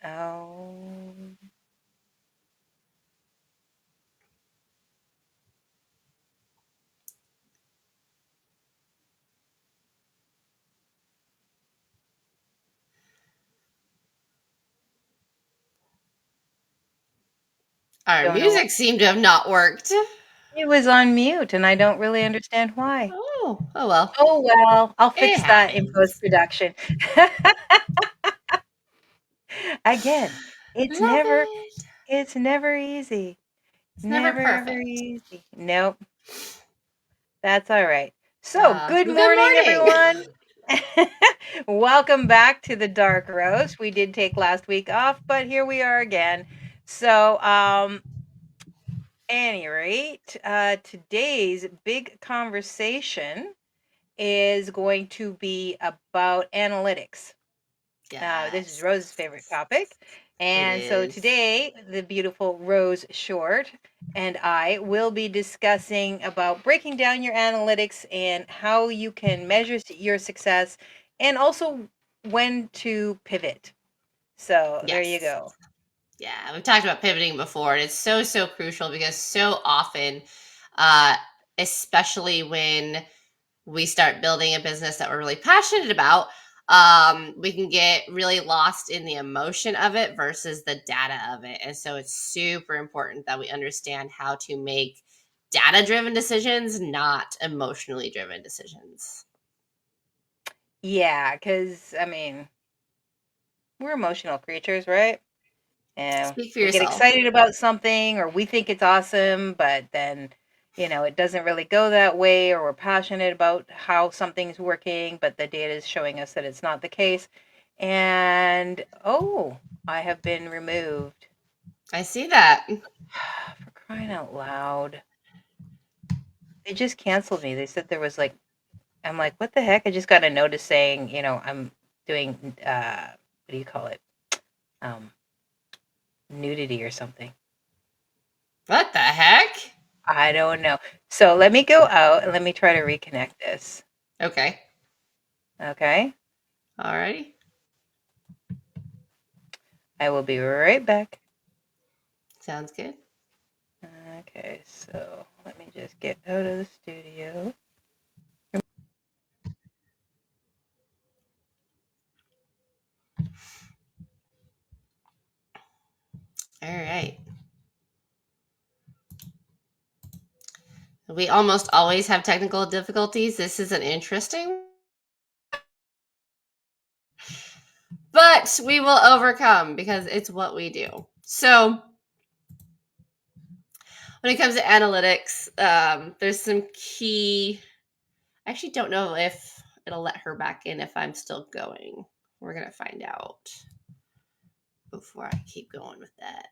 Oh. Our Don't know why. music seemed to have not worked. It was on mute, and I don't really understand why. Oh well. Oh, well, I'll It fix that in happens. post-production. Again, it's Love never it. it's never easy. It's never Never, ever perfect. easy. Nope, that's all right. So, good Well, good morning, morning. everyone. Welcome back to the Dark Roast. We did take last week off, but here we are again. So, any rate, today's big conversation is going to be about analytics. This is Yes, Rose's favorite topic. it And so is. today, the beautiful Rose Short and I will be discussing about breaking down your analytics and how you can measure your success and also when to pivot. So there you Yes. go. Yeah, we've talked about pivoting before, and it's so crucial because so often, uh, especially when we start building a business that we're really passionate about, we can get really lost in the emotion of it versus the data of it. And so it's super important that we understand how to make data driven decisions, not emotionally driven decisions. Yeah, because I mean, we're emotional creatures, right? And Speak for we get yourself. excited about something or we think it's awesome, but then, it doesn't really go that way, or we're passionate about how something's working, but the data is showing us that it's not the case. And oh, I have been removed. I see that. For crying out loud. They just canceled me. They said there was like, I'm like, what the heck? I just got a notice saying, I'm doing, what do you call it? Um, Nudity or something. What the heck? I don't know. So let me go out and let me try to reconnect this. Okay. Okay? Alrighty. I will be right back. Sounds good. Okay, so let me just get out of the studio. All right. We almost always have technical difficulties. This is an interesting, but we will overcome because it's what we do. So, when it comes to analytics, there's some key. I actually don't know if it'll let her back in if I'm still going. We're going to find out before I keep going with that.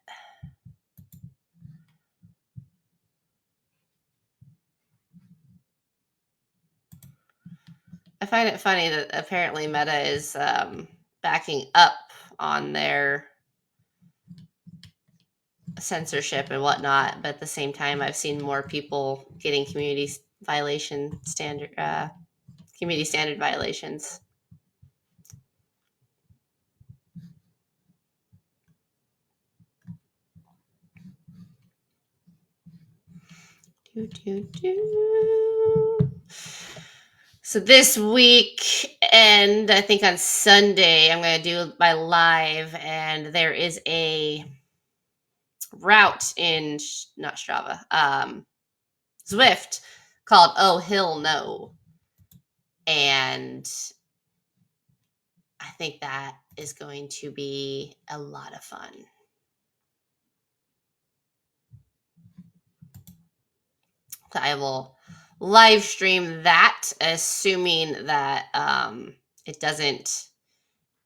I find it funny that apparently Meta is backing up on their censorship and whatnot, but at the same time, I've seen more people getting community standard violations. Do, do, do. So this week, and I think on Sunday, I'm going to do my live, and there is a route in not Strava, Zwift called "Oh Hill No," and I think that is going to be a lot of fun. So I will live stream that, assuming that it doesn't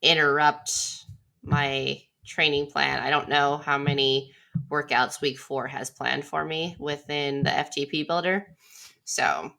interrupt my training plan. I don't know how many workouts week 4 has planned for me within the FTP builder. So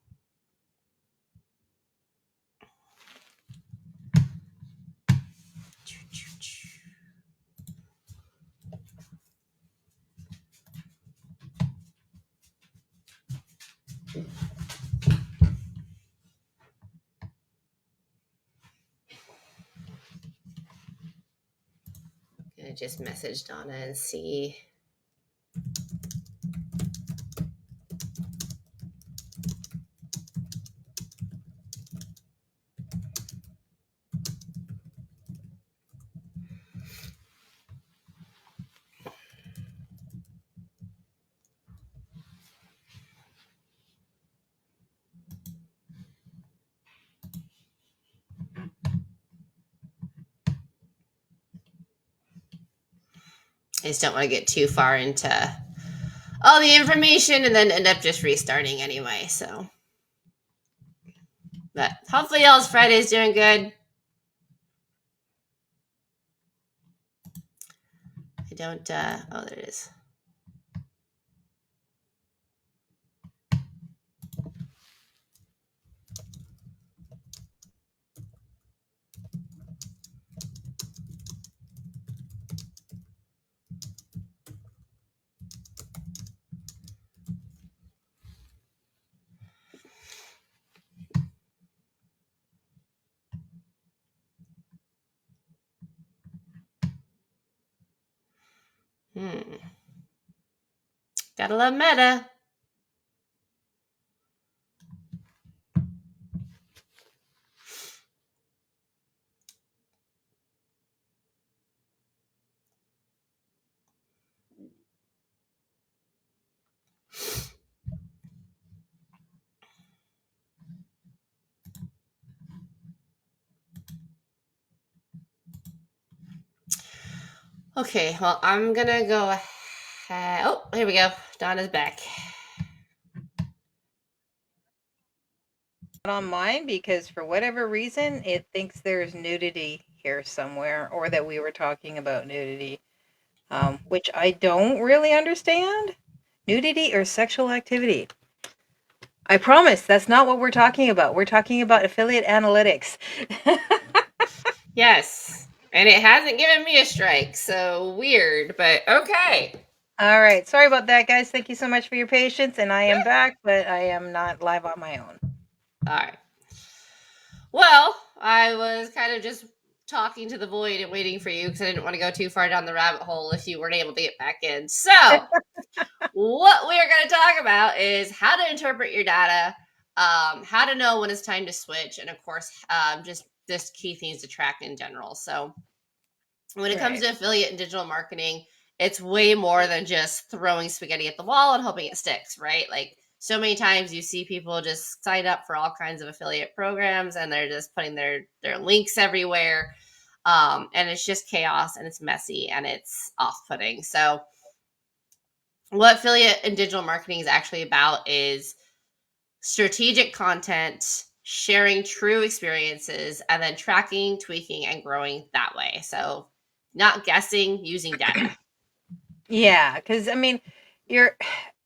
gonna just message Donna and see. I just don't want to get too far into all the information and then end up just restarting anyway. So, but hopefully, y'all's Friday's doing good. I don't. Oh, there it is. Gotta love Meta. Okay, well, I'm gonna go ahead. Oh, here we go. Donna's back. On mine because for whatever reason it thinks there's nudity here somewhere, or that we were talking about nudity, which I don't really understand. Nudity or sexual activity? I promise that's not what we're talking about. We're talking about affiliate analytics. Yes, and it hasn't given me a strike, so weird, but okay. All right. Sorry about that, guys. Thank you so much for your patience. And I am back, but I am not live on my own. All right. Well, I was kind of just talking to the void and waiting for you because I didn't want to go too far down the rabbit hole if you weren't able to get back in. So, what we are going to talk about is how to interpret your data, how to know when it's time to switch, and of course, just key things to track in general. So, when it comes Right. to affiliate and digital marketing, it's way more than just throwing spaghetti at the wall and hoping it sticks, right? Like so many times you see people just sign up for all kinds of affiliate programs and they're just putting their links everywhere. And it's just chaos and it's messy and it's off-putting. So what affiliate and digital marketing is actually about is strategic content, sharing true experiences, and then tracking, tweaking, and growing that way. So not guessing, using data. Yeah, because I mean, you're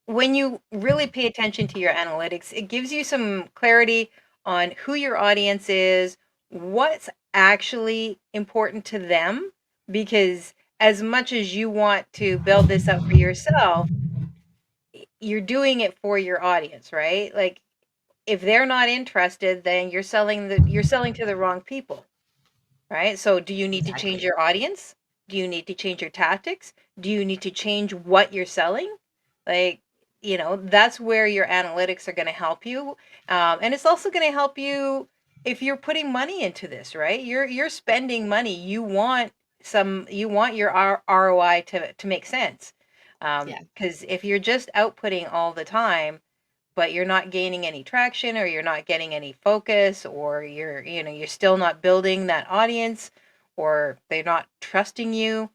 when you really pay attention to your analytics, it gives you some clarity on who your audience is, what's actually important to them, because as much as you want to build this up for yourself, you're doing it for your audience, right? Like if they're not interested, then you're selling to the wrong people. Right? So do you need to change Exactly. your audience? Do you need to change your tactics? Do you need to change what you're selling? Like, that's where your analytics are going to help you. And it's also going to help you if you're putting money into this, right? You're spending money. You want your ROI to make sense. Yeah. Because if you're just outputting all the time, but you're not gaining any traction, or you're not getting any focus, or you're still not building that audience, or they're not trusting you,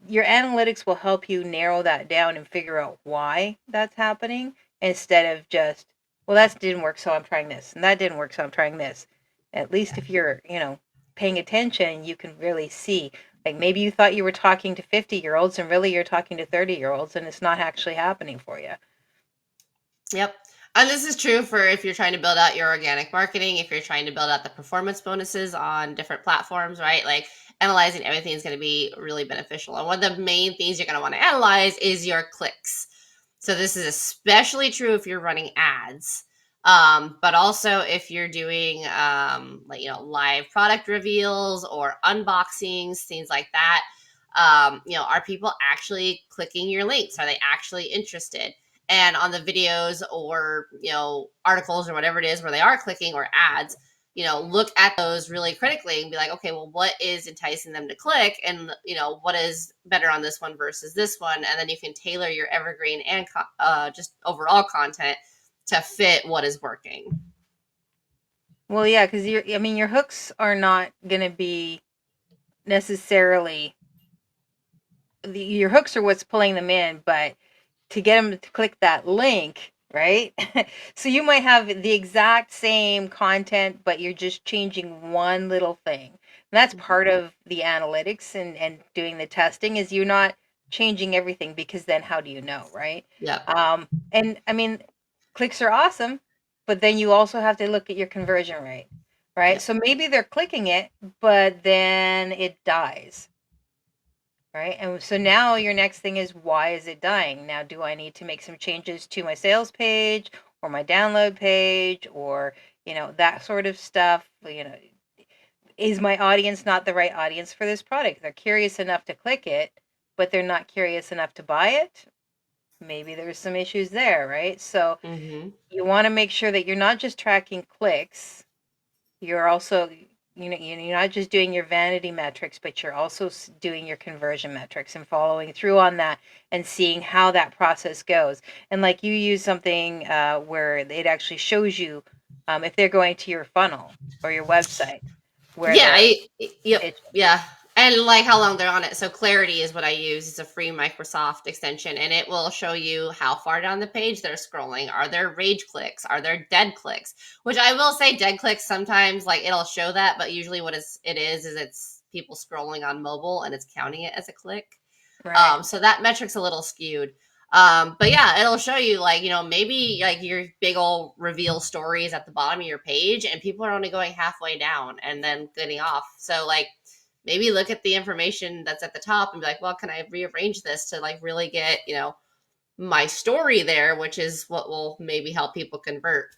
your analytics will help you narrow that down and figure out why that's happening, instead of just, well, that didn't work, so I'm trying this, and that didn't work, so I'm trying this. At least Yeah. if you're paying attention, you can really see, like, maybe you thought you were talking to 50-year-olds and really you're talking to 30-year-olds, and it's not actually happening for you. Yep. And this is true for if you're trying to build out your organic marketing, if you're trying to build out the performance bonuses on different platforms, right? Like analyzing everything is going to be really beneficial. And one of the main things you're going to want to analyze is your clicks. So this is especially true if you're running ads. But also if you're doing live product reveals or unboxings, things like that. Are people actually clicking your links? Are they actually interested? And on the videos or articles or whatever it is where they are clicking, or ads, look at those really critically and be like, okay, well, what is enticing them to click, and what is better on this one versus this one, and then you can tailor your evergreen and just overall content to fit what is working. Well, yeah, because your hooks are not going to be necessarily your hooks are what's pulling them in, but to get them to click that link, right? So you might have the exact same content, but you're just changing one little thing. And that's Mm-hmm. part of the analytics and doing the testing is you're not changing everything because then how do you know, right? Yep. And I mean, clicks are awesome, but then you also have to look at your conversion rate, right? Yep. So maybe they're clicking it, but then it dies. Right. And so now your next thing is why is it dying? Now, do I need to make some changes to my sales page or my download page or, that sort of stuff? Is my audience not the right audience for this product? They're curious enough to click it, but they're not curious enough to buy it. Maybe there's some issues there, right? So Mm-hmm. you want to make sure that you're not just tracking clicks, you're also you're not just doing your vanity metrics, but you're also doing your conversion metrics and following through on that and seeing how that process goes. And like you use something where it actually shows you if they're going to your funnel or your website where Yeah, they're yep, it, yeah. And like how long they're on it. So Clarity is what I use. It's a free Microsoft extension, and it will show you how far down the page they're scrolling. Are there rage clicks? Are there dead clicks? Which I will say, dead clicks sometimes like it'll show that, but usually what it is it's people scrolling on mobile and it's counting it as a click. right. So that metric's a little skewed. But yeah, it'll show you like, maybe like your big old reveal stories at the bottom of your page and people are only going halfway down and then getting off. So like maybe look at the information that's at the top and be like, well, can I rearrange this to like really get, my story there, which is what will maybe help people convert.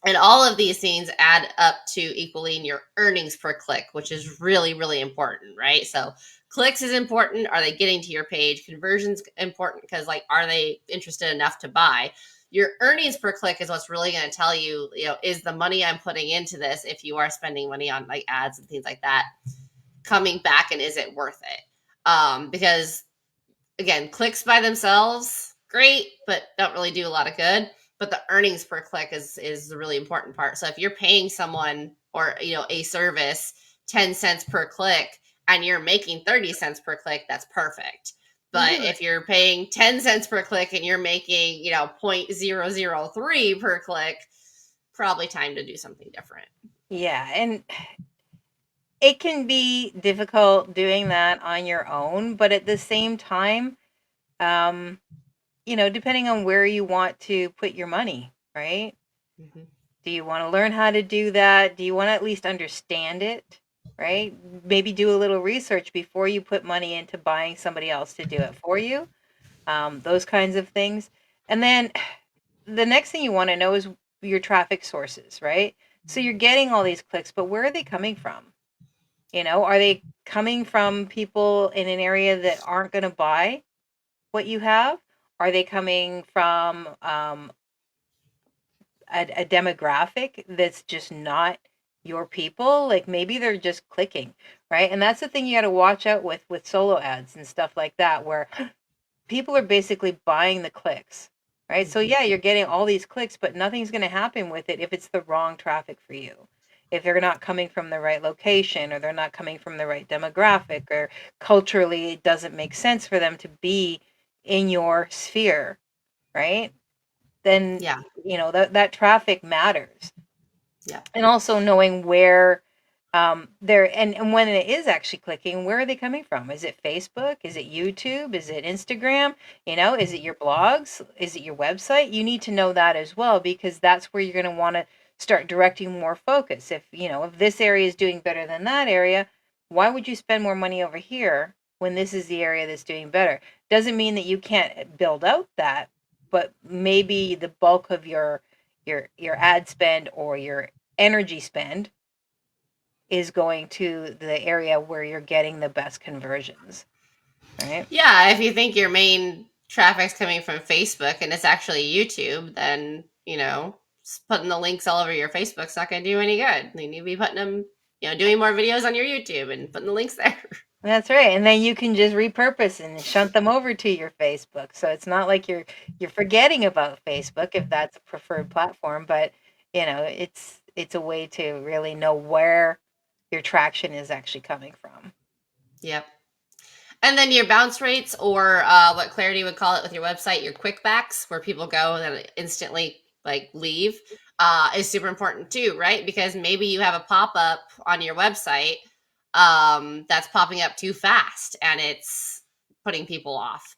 And all of these things add up to equaling your earnings per click, which is really, really important, right? So clicks is important. Are they getting to your page? Conversions important because like, are they interested enough to buy? Your earnings per click is what's really going to tell you, is the money I'm putting into this, if you are spending money on like ads and things like that, coming back, and is it worth it? Because again, clicks by themselves, great, but don't really do a lot of good. But the earnings per click is the really important part. So if you're paying someone or a service 10 cents per click and you're making 30 cents per click, that's perfect. But Right. if you're paying 10 cents per click and you're making, 0.003 per click, probably time to do something different. Yeah, and it can be difficult doing that on your own, but at the same time, um, depending on where you want to put your money, right? Mm-hmm. Do you want to learn how to do that? Do you want to at least understand it? Right? Maybe do a little research before you put money into buying somebody else to do it for you. Those kinds of things. And then the next thing you want to know is your traffic sources, right? So you're getting all these clicks, but where are they coming from? Are they coming from people in an area that aren't going to buy what you have? Are they coming from a demographic that's just not your people? Like maybe they're just clicking, right? And that's the thing you got to watch out with solo ads and stuff like that, where people are basically buying the clicks, right? So Mm-hmm. yeah, you're getting all these clicks, but nothing's going to happen with it if it's the wrong traffic for you. If they're not coming from the right location or they're not coming from the right demographic or culturally it doesn't make sense for them to be in your sphere, right? Then Yeah. that traffic matters. Yeah. And also knowing where they're and when it is actually clicking, where are they coming from? Is it Facebook? Is it YouTube? Is it Instagram? Is it your blogs? Is it your website? You need to know that as well because that's where you're going to want to start directing more focus. If this area is doing better than that area, why would you spend more money over here when this is the area that's doing better? Doesn't mean that you can't build out that, but maybe the bulk of your ad spend or your energy spend is going to the area where you're getting the best conversions. right? Yeah, if you think your main traffic's coming from Facebook and it's actually YouTube, then, putting the links all over your Facebook's not going to do any good. You need to be putting them, doing more videos on your YouTube and putting the links there. That's right. And then you can just repurpose and shunt them over to your Facebook. So it's not like you're forgetting about Facebook if that's a preferred platform, but it's a way to really know where your traction is actually coming from. Yep. And then your bounce rates, or what Clarity would call it with your website, your quickbacks, where people go and instantly like leave, is super important too, right? Because maybe you have a pop up on your website that's popping up too fast and it's putting people off.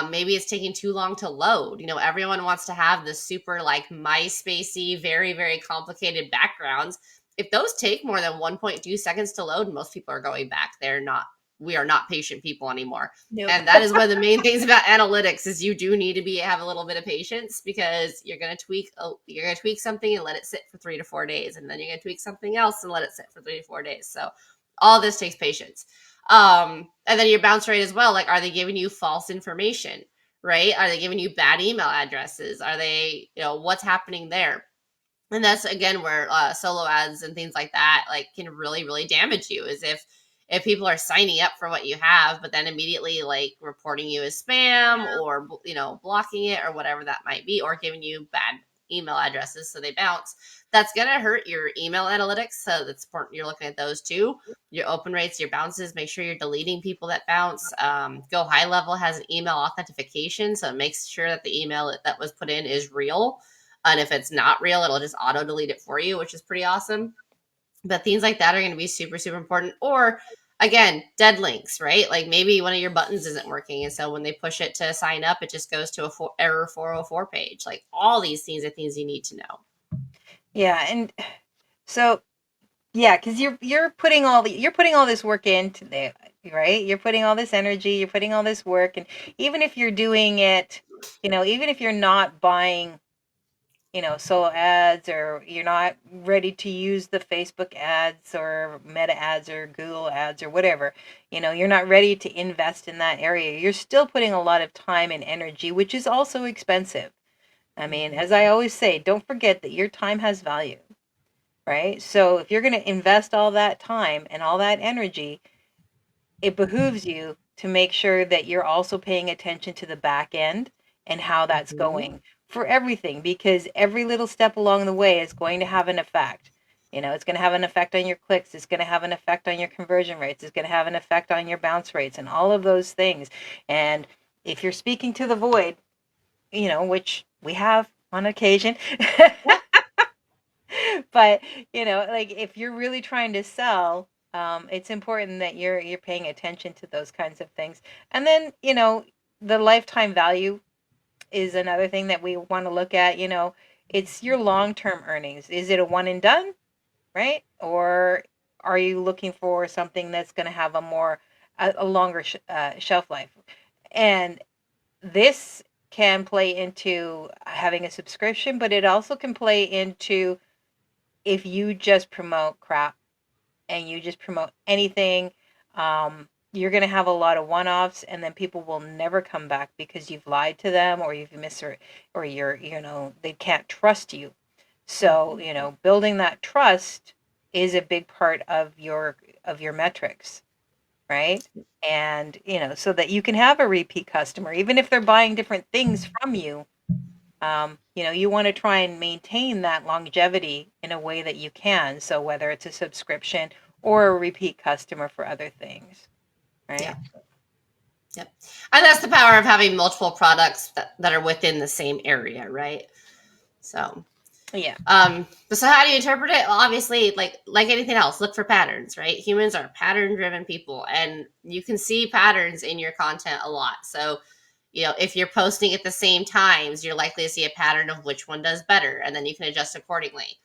Maybe it's taking too long to load. Everyone wants to have the super like MySpacey, very, very complicated backgrounds. If those take more than 1.2 seconds to load, most people are going back. We are not patient people anymore. Nope. And that is one of the main things about analytics is you do need to have a little bit of patience, because you're going to tweak something and let it sit for 3 to 4 days. And then you're going to tweak something else and let it sit for 3 to 4 days. So all this takes patience. And then your bounce rate as well. Like, are they giving you false information, right? Are they giving you bad email addresses? Are they, what's happening there? And that's again where solo ads and things like that like can really, really damage you, is if people are signing up for what you have but then immediately like reporting you as spam, or blocking it or whatever that might be, or giving you bad email addresses so they bounce. That's going to hurt your email analytics, so that's important you're looking at those too. Your open rates, your bounces, make sure you're deleting people that bounce. Go High Level has an email authentication, so it makes sure that the email that was put in is real, and if it's not real, it'll just auto delete it for you, which is pretty awesome. But things like that are going to be super, super important. Or again, dead links, right? Like maybe one of your buttons isn't working. And so when they push it to sign up, it just goes to error 404 page. Like all these things are things you need to know. Yeah, and so yeah, because you're putting all this work into there, right? You're putting all this energy, you're putting all this work, and even if you're doing it, even if you're not buying solo ads, or you're not ready to use the Facebook ads or Meta ads or Google ads or whatever, you're not ready to invest in that area. You're still putting a lot of time and energy, which is also expensive. I mean, as I always say, don't forget that your time has value, right? So if you're going to invest all that time and all that energy, it behooves you to make sure that you're also paying attention to the back end and how that's Mm-hmm. going for everything, because every little step along the way is going to have an effect. It's going to have an effect on your clicks, it's going to have an effect on your conversion rates, it's going to have an effect on your bounce rates and all of those things. And if you're speaking to the void, which we have on occasion, Yep. but like if you're really trying to sell, it's important that you're paying attention to those kinds of things. And then the lifetime value is another thing that we want to look at. It's your long-term earnings. Is it a one and done, right? Or are you looking for something that's going to have a longer shelf life? And this can play into having a subscription, but it also can play into if you just promote crap and you just promote anything, you're going to have a lot of one-offs, and then people will never come back because you've lied to them, or you've or you're, they can't trust you. So, building that trust is a big part of your metrics, right? And, so that you can have a repeat customer, even if they're buying different things from you. You want to try and maintain that longevity in a way that you can. So whether it's a subscription or a repeat customer for other things, Yeah. right? Yep. And that's the power of having multiple products that are within the same area, right? So Yeah. so how do you interpret it? Well, obviously, like anything else, look for patterns, right? Humans are pattern driven people, and you can see patterns in your content a lot. So, if you're posting at the same times, you're likely to see a pattern of which one does better, and then you can adjust accordingly.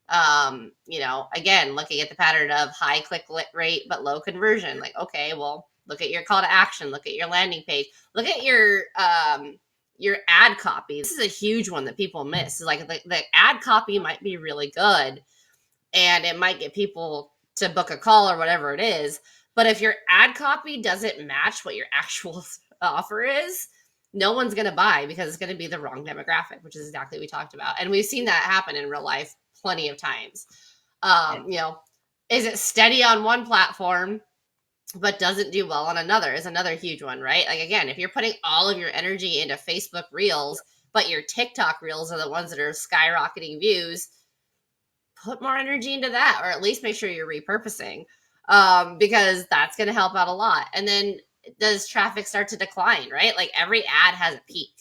Again, looking at the pattern of high click rate but low conversion, like, okay, well, look at your call to action, look at your landing page, look at your ad copy. This is a huge one that people miss. Like the ad copy might be really good and it might get people to book a call or whatever it is, But if your ad copy doesn't match what your actual offer is, no one's going to buy because it's going to be the wrong demographic, which is exactly what we talked about. And we've seen that happen in real life plenty of times. Yeah. You know, is it steady on one platform but doesn't do well on another is another huge one, right? Like, again, if you're putting all of your energy into Facebook Reels, but your TikTok Reels are the ones that are skyrocketing views, put more energy into that, or at least make sure you're repurposing, because that's going to help out a lot. And then does traffic start to decline, right? Like, every ad has a peak.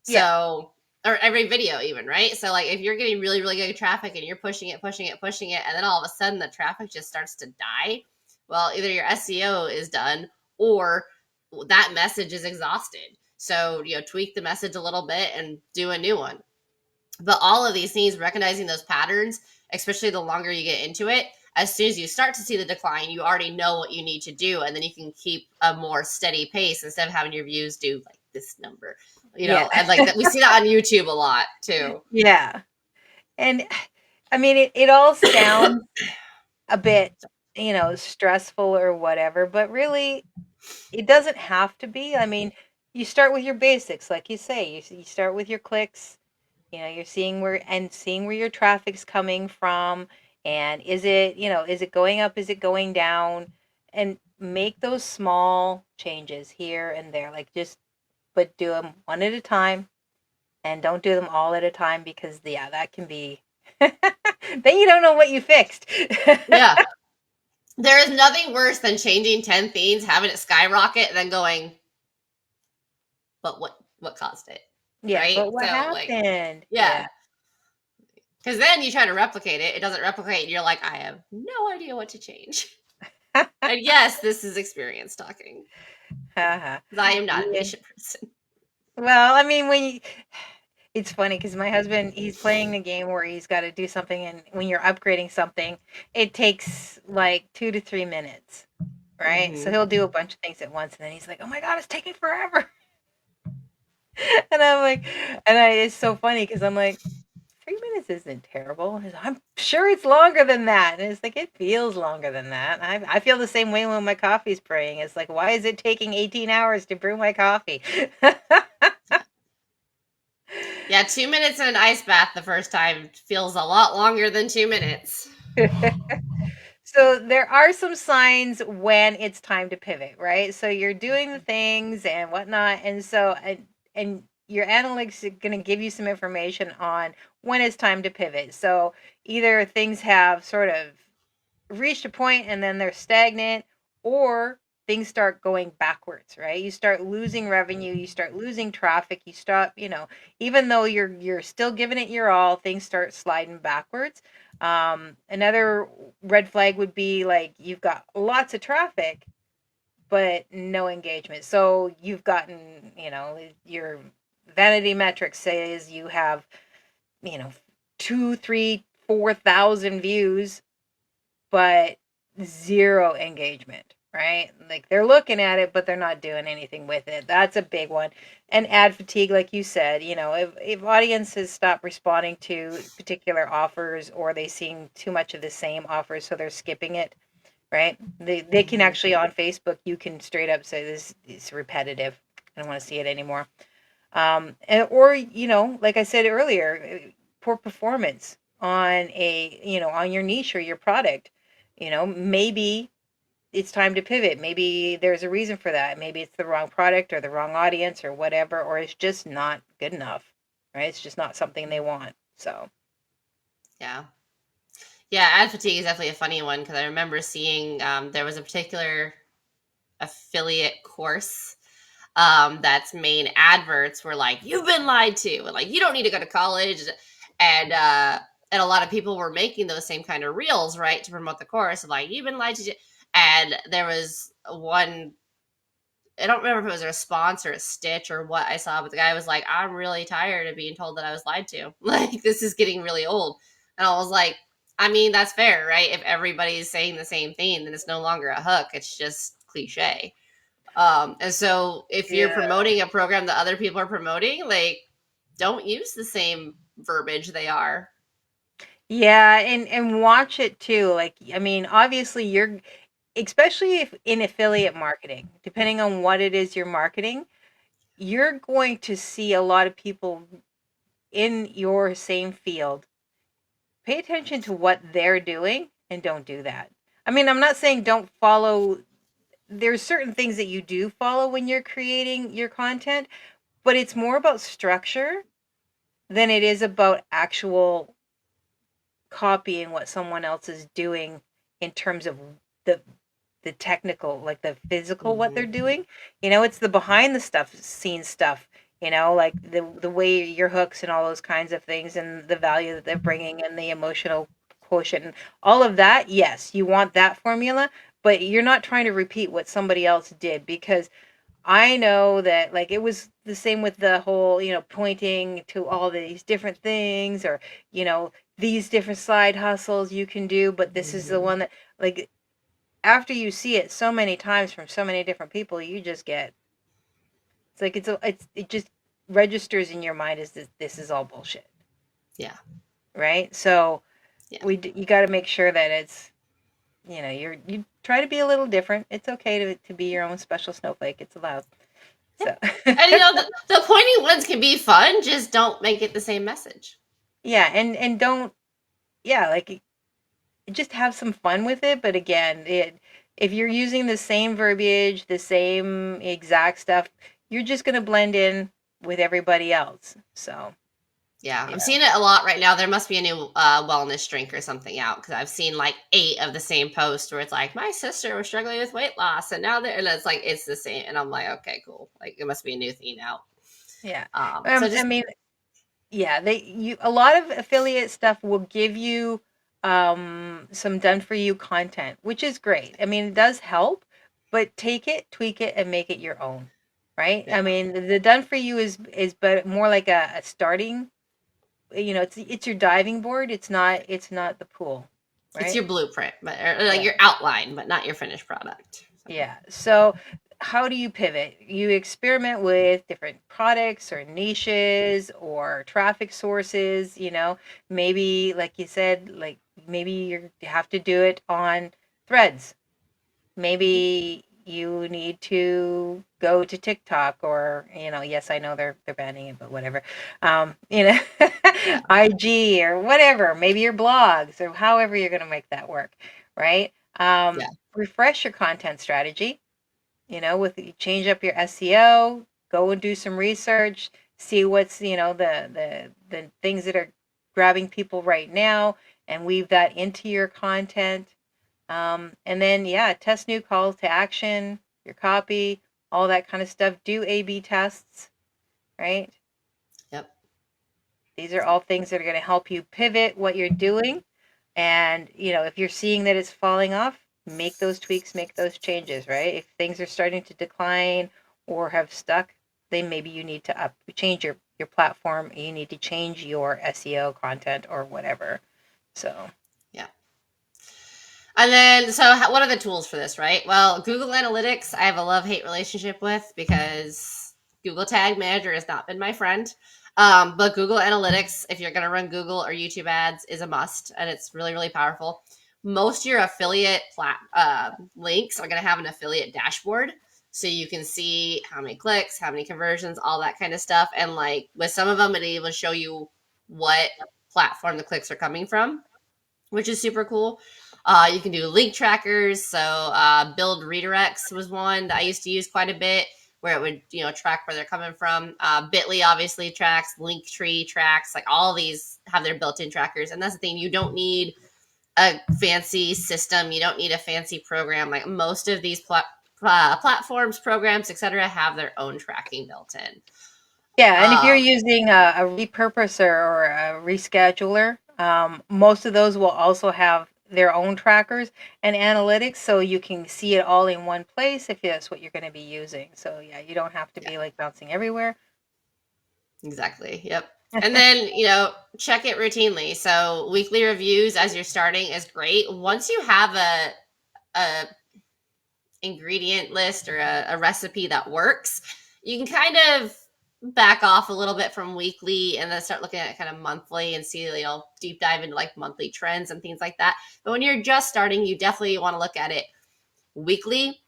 Yeah. So, or every video even, right? So, like, if you're getting really, really good traffic and you're pushing it, pushing it, pushing it, and then all of a sudden the traffic just starts to die, well, either your SEO is done or that message is exhausted. So, tweak the message a little bit and do a new one. But all of these things, recognizing those patterns, especially the longer you get into it, as soon as you start to see the decline, you already know what you need to do. And then you can keep a more steady pace instead of having your views do like this number, Yeah. and like that. We see that on YouTube a lot too. Yeah. And I mean, it all sounds a bit, stressful or whatever, but really, it doesn't have to be. I mean, you start with your basics, like you say. You start with your clicks. You're seeing where your traffic's coming from, and is it going up? Is it going down? And make those small changes here and there, like but do them one at a time, and don't do them all at a time because yeah, that can be. Then you don't know what you fixed. Yeah. There is nothing worse than changing 10 things, having it skyrocket, and then going, but what caused it? Yeah, Right? but what So, like, happened? yeah. Yeah. Because then you try to replicate it, it doesn't replicate, and you're like, I have no idea what to change. And yes, this is experience talking. Haha. 'Cause I am not a Yeah. patient person. Well, I mean, it's funny because my husband, he's playing a game where he's got to do something, and when you're upgrading something, it takes like 2 to 3 minutes, right? So Mm-hmm. he'll do a bunch of things at once, and then he's like, "Oh my God, it's taking forever!" And I'm like, it's so funny because I'm like, 3 minutes isn't terrible. He's like, I'm sure it's longer than that, and it's like it feels longer than that. I feel the same way when my coffee's brewing. It's like, why is it taking 18 hours to brew my coffee? Yeah, 2 minutes in an ice bath the first time feels a lot longer than 2 minutes. So there are some signs when it's time to pivot, right? So you're doing the things and whatnot, and your analytics are going to give you some information on when it's time to pivot. So either things have sort of reached a point and then they're stagnant, or things start going backwards, right? You start losing revenue, you start losing traffic, you stop, even though you're still giving it your all, things start sliding backwards. Another red flag would be like you've got lots of traffic but no engagement. So you've gotten, your vanity metrics says you have, you know, 2, 3, 4,000 views, but zero engagement, right? Like they're looking at it, but they're not doing anything with it. That's a big one. And ad fatigue, like you said, if audiences stop responding to particular offers, or they seeing too much of the same offers, so they're skipping it, right? They can Mm-hmm. actually, on Facebook, you can straight up say this is repetitive. I don't want to see it anymore. Or like I said earlier, poor performance on on your niche or your product. Maybe it's time to pivot. Maybe there's a reason for that. Maybe it's the wrong product or the wrong audience or whatever, or it's just not good enough, right? It's just not something they want. So Yeah. Yeah, ad fatigue is definitely a funny one because I remember seeing there was a particular affiliate course that's main adverts were like, you've been lied to, and like, you don't need to go to college. And a lot of people were making those same kind of reels, right, to promote the course, like, you've been lied to. And there was one, I don't remember if it was a response or a stitch or what I saw, but the guy was like, I'm really tired of being told that I was lied to. Like, this is getting really old. And I was like, I mean, that's fair, right? If everybody's saying the same thing, then it's no longer a hook. It's just cliche. And so if you're yeah, promoting a program that other people are promoting, like, don't use the same verbiage they are. yeah, and watch it too. Like, I mean, obviously especially if in affiliate marketing, depending on what it is you're marketing, you're going to see a lot of people in your same field. Pay attention to what they're doing and don't do that. I mean, I'm not saying don't follow. There's certain things that you do follow when you're creating your content, but it's more about structure than it is about actual copying what someone else is doing in terms of the the technical, like the physical what they're Mm-hmm. doing. It's the behind the stuff scene stuff, like the way your hooks and all those kinds of things and the value that they're bringing and the emotional quotient and all of that. Yes, you want that formula, but you're not trying to repeat what somebody else did because I know that like it was the same with the whole, pointing to all these different things or, you know, these different side hustles you can do, but this is the Mm-hmm. one that like after you see it so many times from so many different people, you just get it's like it just registers in your mind as this is all bullshit, Yeah. right? So Yeah. you got to make sure that it's you try to be a little different. It's okay to be your own special snowflake. It's allowed. Yep. So And the pointy ones can be fun, just don't make it the same message. yeah, and don't yeah like just have some fun with it. But again, if you're using the same verbiage, the same exact stuff, you're just gonna blend in with everybody else. So Yeah, I'm yeah. seeing it a lot right now. There must be a new wellness drink or something out because I've seen like 8 of the same post where it's like my sister was struggling with weight loss and now they're and it's like it's the same and I'm like okay cool like it must be a new thing out. Yeah. So I just mean, yeah, a lot of affiliate stuff will give you some done for you content, which is great. I mean, it does help, but take it, tweak it, and make it your own. Right? yeah, I mean, the done for you is but more like a starting, it's your diving board. It's not the pool, it's right? your blueprint, but or like Yeah. your outline, but not your finished product. So, Yeah. So, how do you pivot? You experiment with different products or niches or traffic sources, maybe like you said, like maybe you have to do it on threads. mhm. Maybe you need to go to TikTok or, yes, I know they're banning it, but whatever. Um, you know, Yeah, IG or whatever, maybe your blogs or however you're going to make that work, right? yeah, Refresh your content strategy, with you change up your SEO, go and do some research, see what's, the things that are grabbing people right now and weave that into your content. And then, yeah, test new calls to action, your copy, all that kind of stuff. Do A/B tests, right? yep. These are all things that are going to help you pivot what you're doing. And, if you're seeing that it's falling off, make those tweaks, make those changes, right? If things are starting to decline or have stuck, then maybe you need to change your platform. You need to change your SEO content or whatever. So, Yeah. And then, so what are the tools for this, right? Well, Google Analytics, I have a love hate relationship with because Google Tag Manager has not been my friend. But Google Analytics, if you're going to run Google or YouTube ads, is a must, and it's really, really powerful. Most of your affiliate links are going to have an affiliate dashboard. So you can see how many clicks, how many conversions, all that kind of stuff. And like with some of them, it will show you what platform the clicks are coming from, which is super cool. You can do link trackers. So build redirects was one that I used to use quite a bit, where it would track where they're coming from. Bitly obviously tracks, Linktree tracks, like all these have their built-in trackers. And that's the thing, you don't need a fancy system, you don't need a fancy program. Like most of these platforms, programs, etc., have their own tracking built in. yeah, and if you're Um, using a repurposer or a rescheduler, most of those will also have their own trackers and analytics, so you can see it all in one place if that's what you're going to be using. So yeah, you don't have to yeah, be like bouncing everywhere. exactly. Yep. And then, check it routinely. So weekly reviews as you're starting is great. Once you have a ingredient list or a recipe that works, you can kind of back off a little bit from weekly and then start looking at kind of monthly and see, deep dive into like monthly trends and things like that. But when you're just starting, you definitely want to look at it weekly,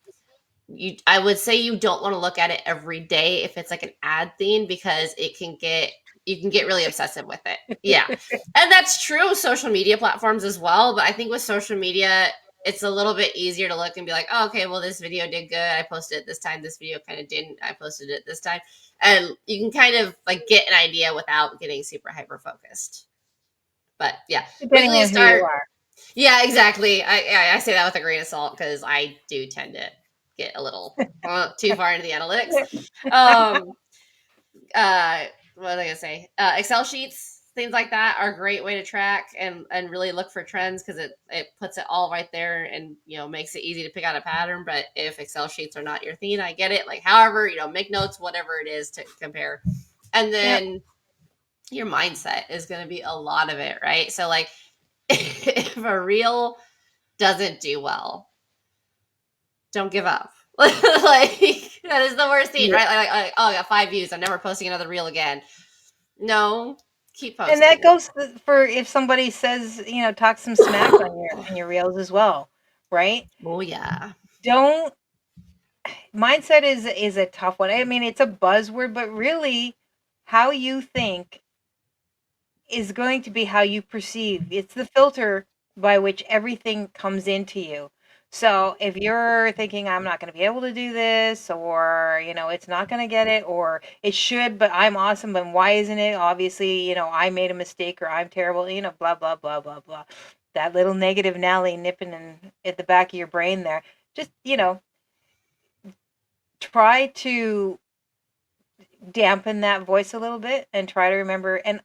I would say you don't want to look at it every day if it's like an ad theme, because you can get really obsessive with it. Yeah. And that's true of social media platforms as well, but I think with social media it's a little bit easier to look and be like, oh, okay, well, this video did good. I posted it this time. This video kind of didn't. I posted it this time. And you can kind of like get an idea without getting super hyper focused. But yeah, Depending weekly on who you start. are. Yeah, exactly. I say that with a grain of salt because I do tend to get a little too far into the analytics. Um, what was I gonna say? Excel sheets, things like that, are a great way to track and really look for trends, because it puts it all right there and makes it easy to pick out a pattern. But if Excel sheets are not your thing, I get it. Like, however, make notes, whatever it is to compare, and Yep. then your mindset is going to be a lot of it, right? So like, if a reel doesn't do well, don't give up. Like, that is the worst thing, Yeah. right? Oh, I got 5 views. I'm never posting another reel again. No, keep And that posting. goes for if somebody says, talk some smack on your reels as well, right? Oh yeah. Don't Mindset is a tough one. I mean, it's a buzzword, but really how you think is going to be how you perceive. It's the filter by which everything comes into you. So if you're thinking I'm not going to be able to do this, or it's not going to get it, or it should, but I'm awesome, but why isn't it? Obviously, I made a mistake, or I'm terrible, blah blah blah blah blah. That little negative Nelly nipping at the back of your brain there. Just try to dampen that voice a little bit and try to remember. And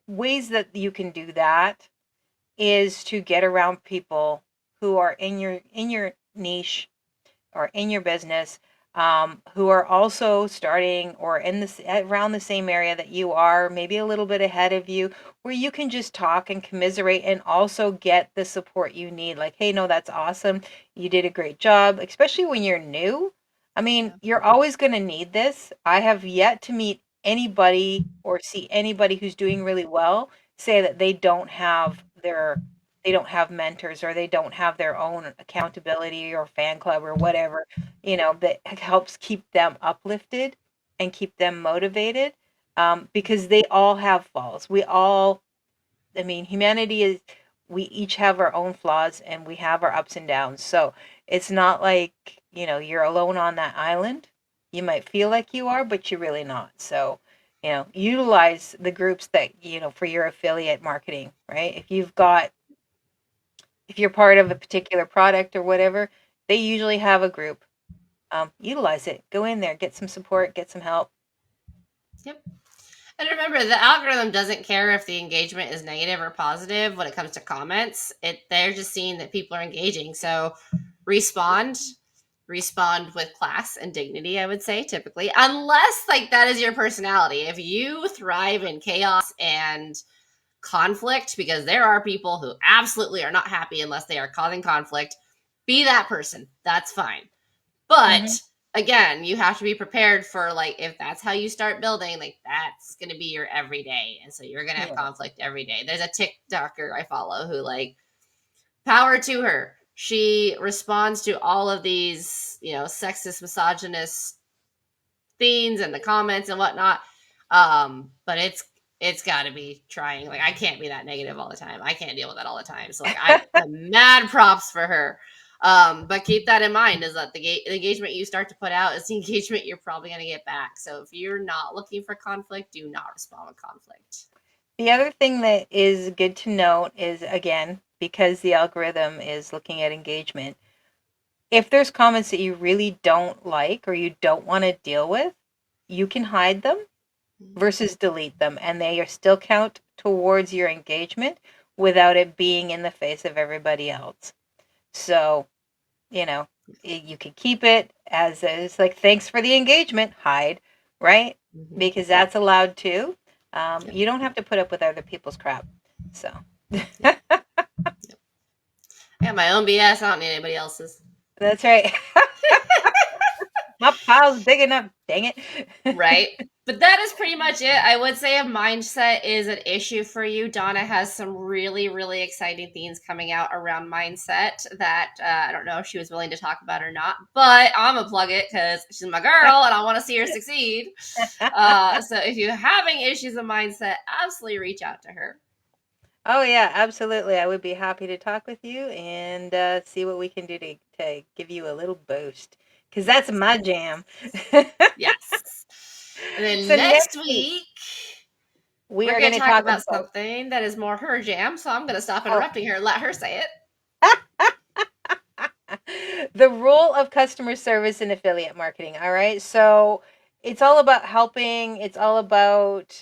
ways that you can do that is to get around people who are in your niche or in your business, who are also starting or in this around the same area that you are, maybe a little bit ahead of you, where you can just talk and commiserate and also get the support you need. Like, hey, no, that's awesome. You did a great job, especially when you're new. I mean, Yeah. you're always going to need this. I have yet to meet anybody or see anybody who's doing really well say that they don't have mentors, or they don't have their own accountability or fan club or whatever, that helps keep them uplifted and keep them motivated, because they all have flaws. I mean, humanity is, we each have our own flaws and we have our ups and downs. So it's not like, you're alone on that island. You might feel like you are, but you're really not. So, utilize the groups that, for your affiliate marketing, right? If you're part of a particular product or whatever, they usually have a group. Utilize it. Go in there, get some support, get some help. Yep. And remember, the algorithm doesn't care if the engagement is negative or positive when it comes to comments. They're just seeing that people are engaging. So respond, respond with class and dignity, I would say, typically. Unless like that is your personality. If you thrive in chaos and conflict, because there are people who absolutely are not happy unless they are causing conflict, be that person. That's fine. Mm-hmm. But again, you have to be prepared for, like, if that's how you start building, like, that's going to be your everyday. And so you're going to have Yeah. conflict every day. There's a TikToker I follow who, like, power to her. She responds to all of these, sexist, misogynist things and the comments and whatnot. But it's got to be trying. Like, I can't be that negative all the time. I can't deal with that all the time. So like, I'm mad props for her. But keep that in mind, is that the engagement you start to put out is the engagement you're probably going to get back. So if you're not looking for conflict, do not respond with conflict. The other thing that is good to note is, again, because the algorithm is looking at engagement, if there's comments that you really don't like or you don't want to deal with, you can hide them versus delete them, and they are still count towards your engagement without it being in the face of everybody else. So, you could keep it as it's like, thanks for the engagement, hide, right? Mm-hmm. Because that's allowed too. Yep. You don't have to put up with other people's crap. So, Yep. Yep. I got my own BS. I don't need anybody else's. that's right. My pile's big enough. Dang it. Right. But that is pretty much it. I would say a mindset is an issue for you. Donna has some really, really exciting things coming out around mindset that I don't know if she was willing to talk about or not, but I'm going to plug it because she's my girl and I want to see her succeed. So if you're having issues of mindset, absolutely reach out to her. Oh yeah, absolutely. I would be happy to talk with you and see what we can do to give you a little boost, because that's Yes. my jam. Yes. And then So next next week week, we we're are going going to to talk talk about about something that is more her jam. So I'm going to stop oh, interrupting her and let her say it. the role of customer service in affiliate marketing. All right, so it's all about helping. It's all about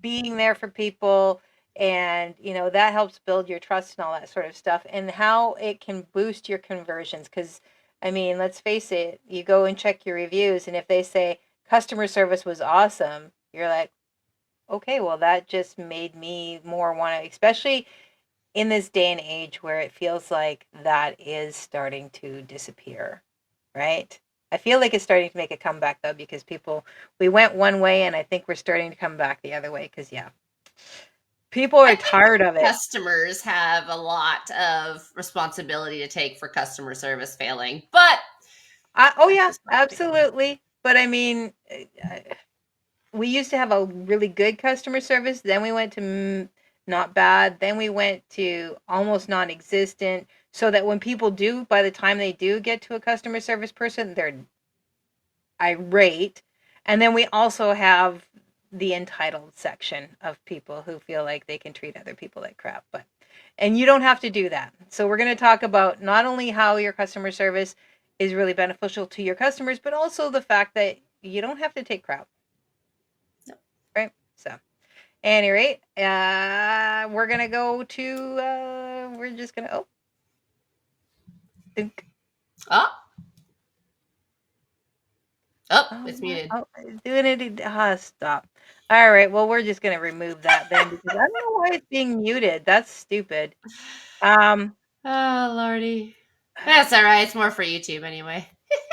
being there for people, and that helps build your trust and all that sort of stuff, and how it can boost your conversions. Because I mean, let's face it, you go and check your reviews, and if they say customer service was awesome, you're like, okay, well, that just made me more want to, especially in this day and age where it feels like that is starting to disappear, right? I feel like it's starting to make a comeback though, because we went one way, and I think we're starting to come back the other way, because yeah, people I are think tired of it. customers have a lot of responsibility to take for customer service failing, but Oh that's yeah, just my opinion. absolutely. But I mean, we used to have a really good customer service. Then we went to not bad. Then we went to almost non-existent. So that when people do, by the time they do get to a customer service person, they're irate. And then we also have the entitled section of people who feel like they can treat other people like crap. And you don't have to do that. So we're going to talk about not only how your customer service is really beneficial to your customers, but also the fact that you don't have to take crap, No. right? So, at any rate, we're gonna go to. We're just gonna. Oh, think. Oh, oh, Oh, it's what? muted. Oh, it's doing it. Stop. All right. Well, we're just gonna remove that then, because I don't know why it's being muted. That's stupid. Um. Oh, Lordy. That's all right. It's more for YouTube anyway.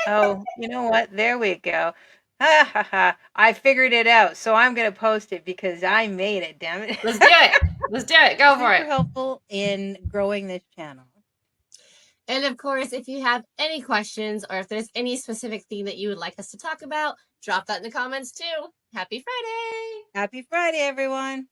Oh, you know what? There we go. Ha ha ha. I figured it out. So I'm going to post it because I made it, damn it. Let's do it. Let's do it. Go for it. Super helpful in growing this channel. And of course, if you have any questions or if there's any specific thing that you would like us to talk about, drop that in the comments too. Happy Friday! Happy Friday, everyone.